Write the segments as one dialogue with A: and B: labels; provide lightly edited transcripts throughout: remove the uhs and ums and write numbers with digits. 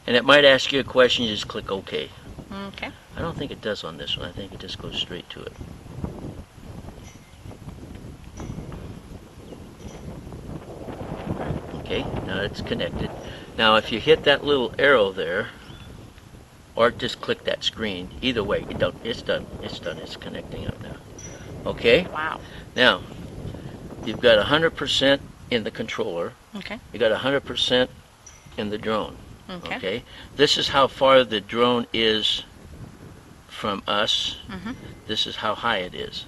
A: And it might ask you a question, you just click OK.
B: Okay.
A: I don't think it does on this one. I think it just goes straight to it. Okay, now it's connected. Now if you hit that little arrow there, or just click that screen, either way, it's done. It's done. It's connecting up now. Okay?
B: Wow.
A: Now, you've got 100% in the controller.
B: Okay.
A: You got 100% in the drone.
B: Okay.
A: Okay? This is how far the drone is from us. This is how high it is.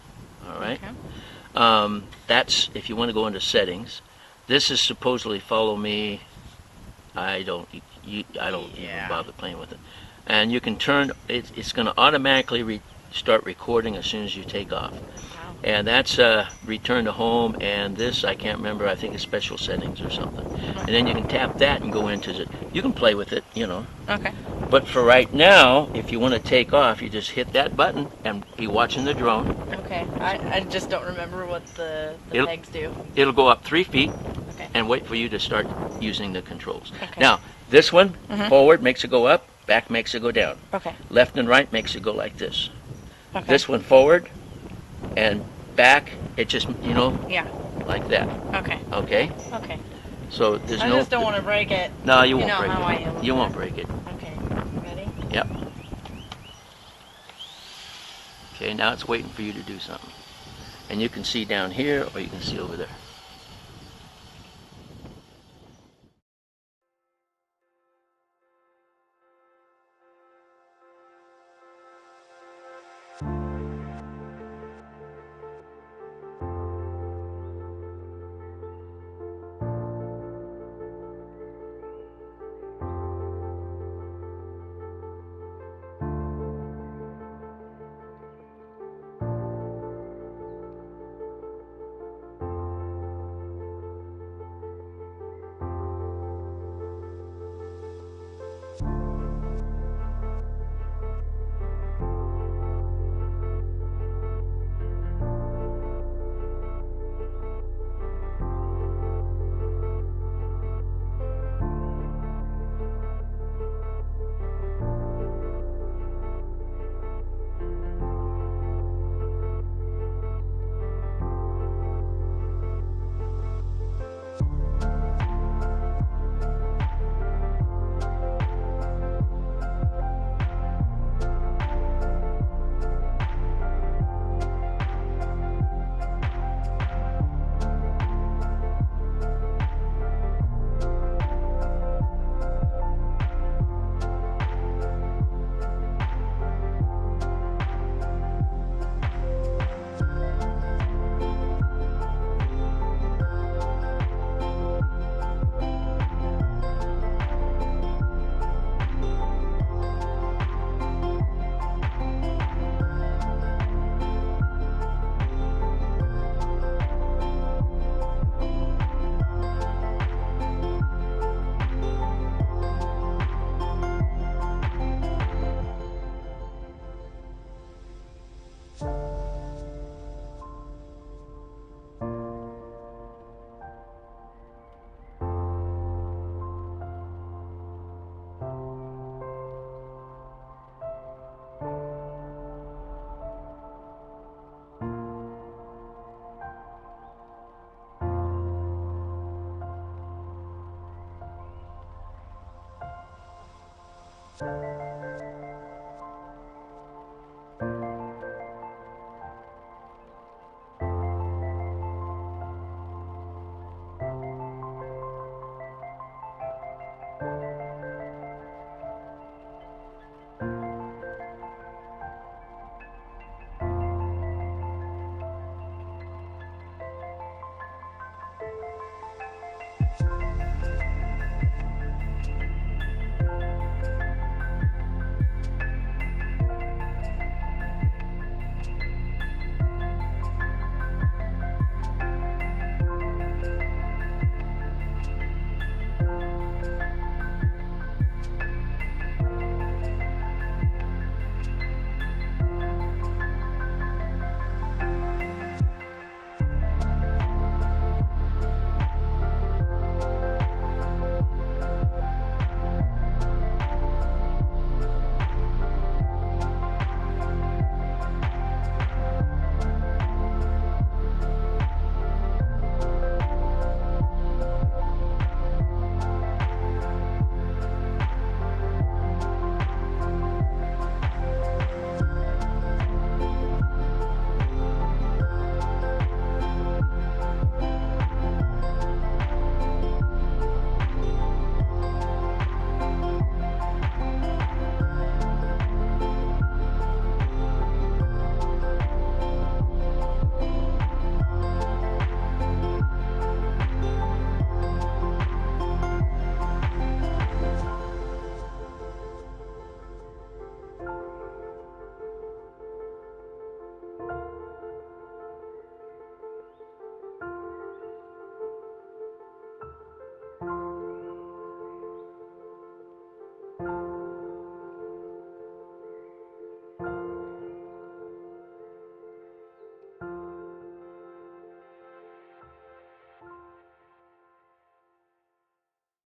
A: All right?
B: Okay.
A: That's if you want to go into settings. This is supposedly follow me. I don't even bother playing with it. And you can turn it's going to automatically start recording as soon as you take off.
B: Wow.
A: And that's return to home, and this I can't remember. I think it's special settings or something. And then you can tap that and go into it. You can play with it, you know.
B: Okay.
A: But for right now, if you want to take off, you just hit that button and be watching the drone.
B: Okay. I just don't remember what the pegs do.
A: It'll go up 3 feet.
B: Okay.
A: And wait for you to start using the controls.
B: Okay.
A: Now, this one, forward makes it go up, back makes it go down.
B: Okay.
A: Left and right makes it go like this.
B: Okay.
A: This one forward and back, it just,
B: Yeah.
A: like that.
B: Okay.
A: Okay?
B: Okay.
A: So there's
B: I
A: no...
B: just don't want to break it.
A: No, you won't
B: know
A: break
B: how
A: it.
B: I am with
A: You
B: that.
A: won't break it.
B: Okay. Ready?
A: Yep. Okay, now it's waiting for you to do something. And you can see down here or you can see over there.